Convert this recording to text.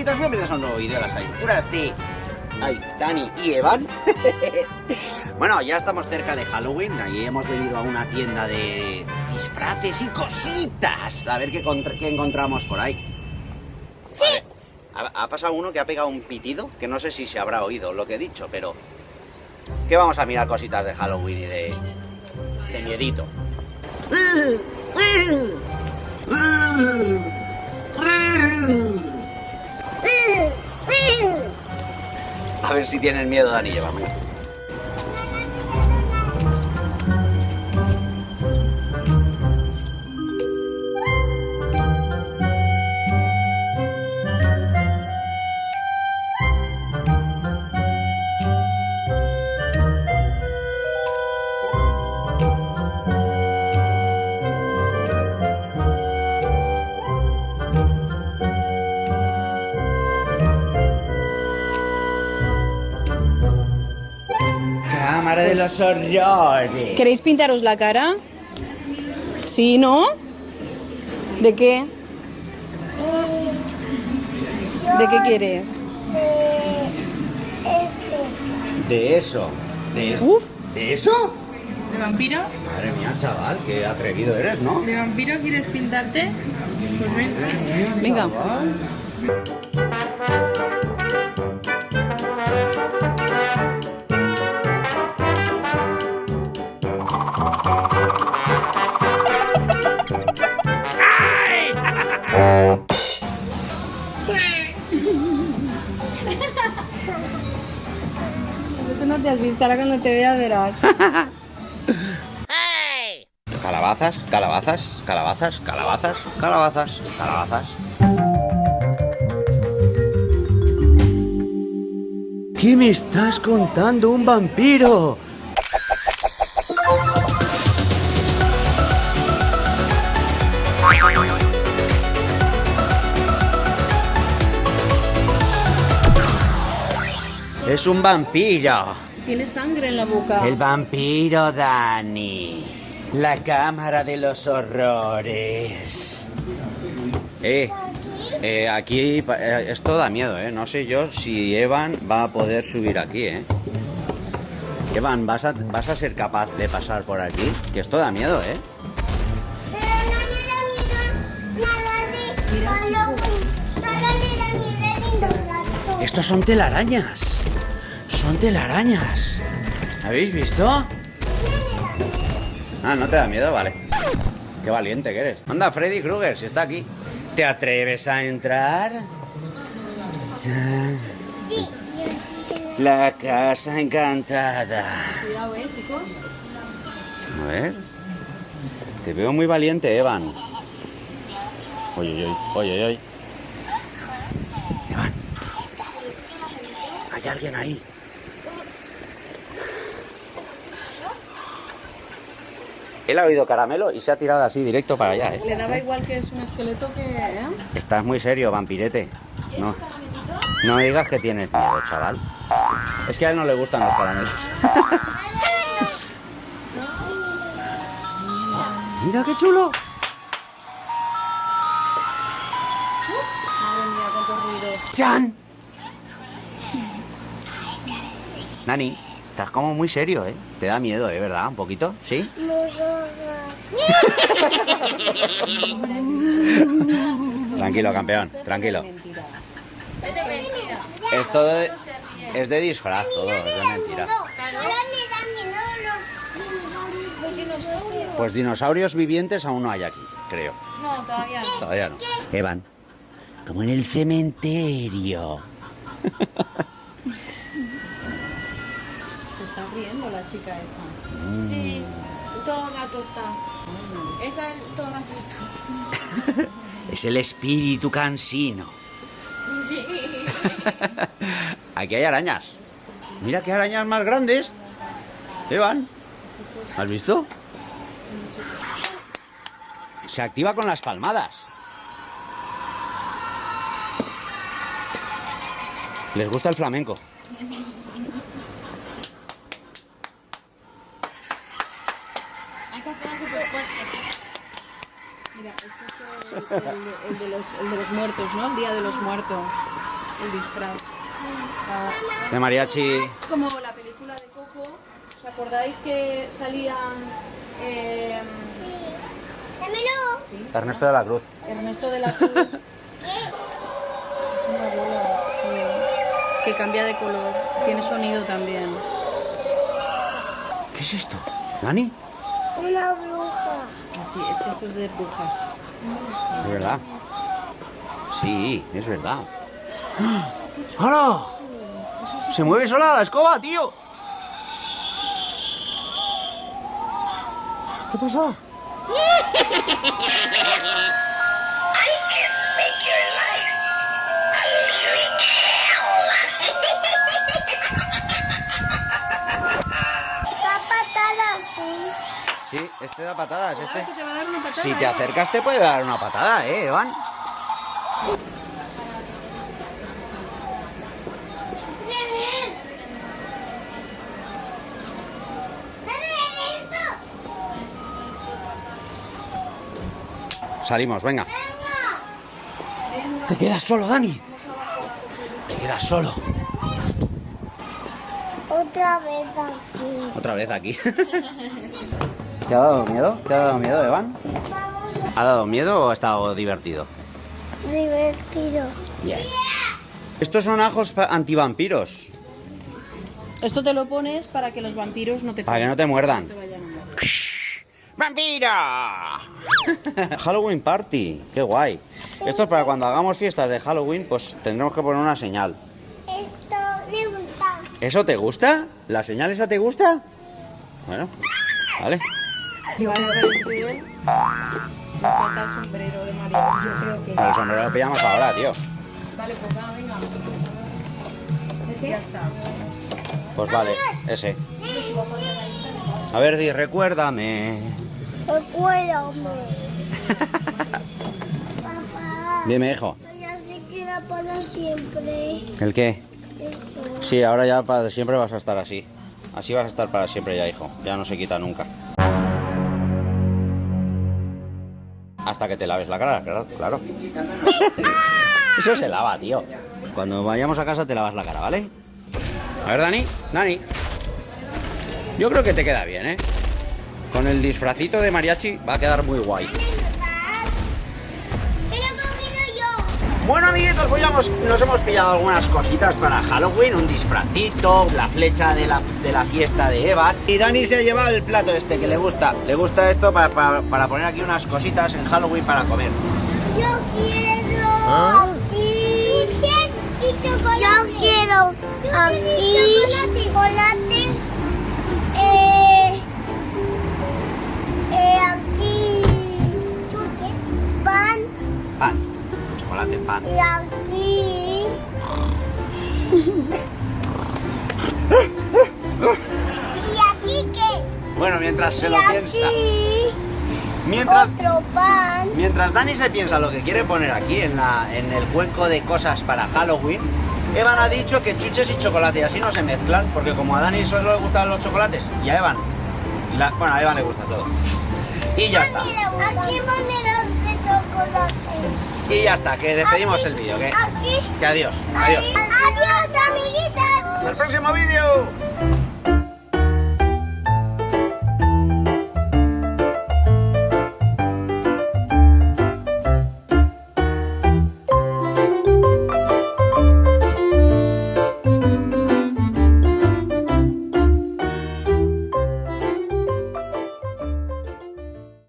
cositas, bienvenidos a un nuevo vídeo de las aventuras de... Ay, Dani y Evan. Bueno, ya estamos cerca de Halloween. Ahí hemos venido a una tienda de disfraces y cositas. A ver qué encontramos por ahí. Sí. Vale. Ha pasado uno que ha pegado un pitido, que no sé si se habrá oído lo que he dicho, pero... ¿Qué vamos a mirar cositas de Halloween y de miedito? A ver si tienen miedo, Dani, llévame. Cámara de los horrores. ¿Queréis pintaros la cara? ¿Sí, no? ¿De qué? ¿De qué quieres? De eso. ¿De eso? Uf. ¿De eso? ¿De vampiro? Madre mía, chaval, qué atrevido eres, ¿no? ¿De vampiro quieres pintarte? Pues ven. Venga. Tú no te has visto, ahora cuando te veas verás. Calabazas, calabazas, calabazas, calabazas, calabazas, calabazas. ¿Qué me estás contando, un vampiro? Es un vampiro. Tienes sangre en la boca. El vampiro, Dani. La cámara de los horrores. Aquí esto da miedo, No sé yo si Evan va a poder subir aquí, Evan, ¿vas a ser capaz de pasar por aquí? Que esto da miedo, Pero no me da miedo nada de Halloween. Solo me da miedo el gato. Estos son telarañas. Son telarañas. ¿Habéis visto? Ah, ¿no te da miedo? Vale. Qué valiente que eres. Anda, Freddy Krueger, si está aquí. ¿Te atreves a entrar? Chan. Sí, yo sí. La casa encantada. Cuidado, chicos. A ver. Te veo muy valiente, Evan. Oye, oye, oye, oye. Evan. Hay alguien ahí. Él ha oído caramelo y se ha tirado así directo para allá, Le daba igual que es un esqueleto que... Estás muy serio, vampirete. No, no me digas que tienes miedo, chaval. Es que a él no le gustan los caramelos. Mira qué chulo. Madre mía, cuántos ruidos. ¡Chan! Dani, estás como muy serio, Te da miedo, ¿verdad? ¿Un poquito? ¿Sí? Tranquilo, campeón, tranquilo. Es de mentira. Esto es de disfraz todo, es de mentira. Solo me da miedo los dinosaurios. Pues dinosaurios vivientes aún no hay aquí, creo. No, todavía no. Todavía no. Evan, como en el cementerio. Se está riendo la chica esa. Sí, todo el rato está. Esa todo el rato está. Es el espíritu cansino. Sí. Aquí hay arañas. Mira qué arañas más grandes. Evan, ¿has visto? Se activa con las palmadas. Les gusta el flamenco. Hay que hacerla súper fuerte. Mira, este es el de los muertos, ¿no? El Día de los Muertos. El disfraz. Ah, De mariachi. es como la película de Coco. ¿Os acordáis que salían Sí. Dámelo. sí, Ernesto de la Cruz. Ernesto de la Cruz? Es una bola sí, que cambia de color. Tiene sonido también. ¿Qué es esto? ¿Dani? Una bruja. Así, es que esto es de brujas. Es verdad. Sí, es verdad. ¡Hala! Se mueve sola la escoba, tío. ¿Qué pasa? Da patadas, sí. Sí, este da patadas, ¿Que este. te va a dar una patada? Si te acercas te puede dar una patada, Evan. Salimos, venga. Te quedas solo, Dani. Te quedas solo. Otra vez aquí. Otra vez aquí. ¿Te ha dado miedo? ¿Te ha dado miedo, Evan? Vamos ¿Ha dado miedo o ha estado divertido? a divertido. Bien. Estos son ajos antivampiros. Esto te lo pones para que los vampiros no te Para que no te muerdan. te vayan a morder. ¡Vampiro! Halloween Party, qué guay. Esto es para cuando hagamos fiestas de Halloween, pues tendremos que poner una señal. Esto me gusta. ¿Eso te gusta? ¿La señal esa te gusta? Bueno, vale. Me falta el sombrero de mariachi. Yo creo que El sombrero lo pillamos ahora, tío. Vale, pues va, venga. Ya está. Pues vale, ese. A ver, Di, recuérdame. Recuérdame. Papá. Dime, hijo. Ya se queda para siempre. ¿El qué? Esto. Sí, ahora ya para siempre vas a estar así. Así vas a estar para siempre ya, hijo. Ya no se quita nunca. Hasta que te laves la cara, claro. Eso se lava, tío. Cuando vayamos a casa te lavas la cara, ¿vale? A ver, Dani. Yo creo que te queda bien, ¿eh? Con el disfracito de mariachi va a quedar muy guay. ¿Qué lo he comido yo? Bueno, amiguitos, pues ya nos hemos pillado algunas cositas para Halloween. Un disfracito, la flecha de la fiesta de Evan. Y Dani se ha llevado el plato este que le gusta. Le gusta esto para poner aquí unas cositas en Halloween para comer. Yo quiero aquí chuches y chocolate. Yo quiero aquí chocolates. Aquí chuches, pan Pan, chocolate, pan. y aquí y aquí qué. Bueno, mientras se Y lo piensa. aquí Mientras otro pan. Mientras Dani se piensa lo que quiere poner aquí en el cuenco de cosas para Halloween, Evan ha dicho que chuches y chocolate, y así no se mezclan, porque como a Dani solo le gustan los chocolates, y a Evan, bueno, a Evan le gusta todo. Y ya está. Aquí monedas de chocolate. Y ya está, que despedimos el vídeo, Aquí. que adiós, adiós. Adiós, amiguitas. Hasta el próximo vídeo.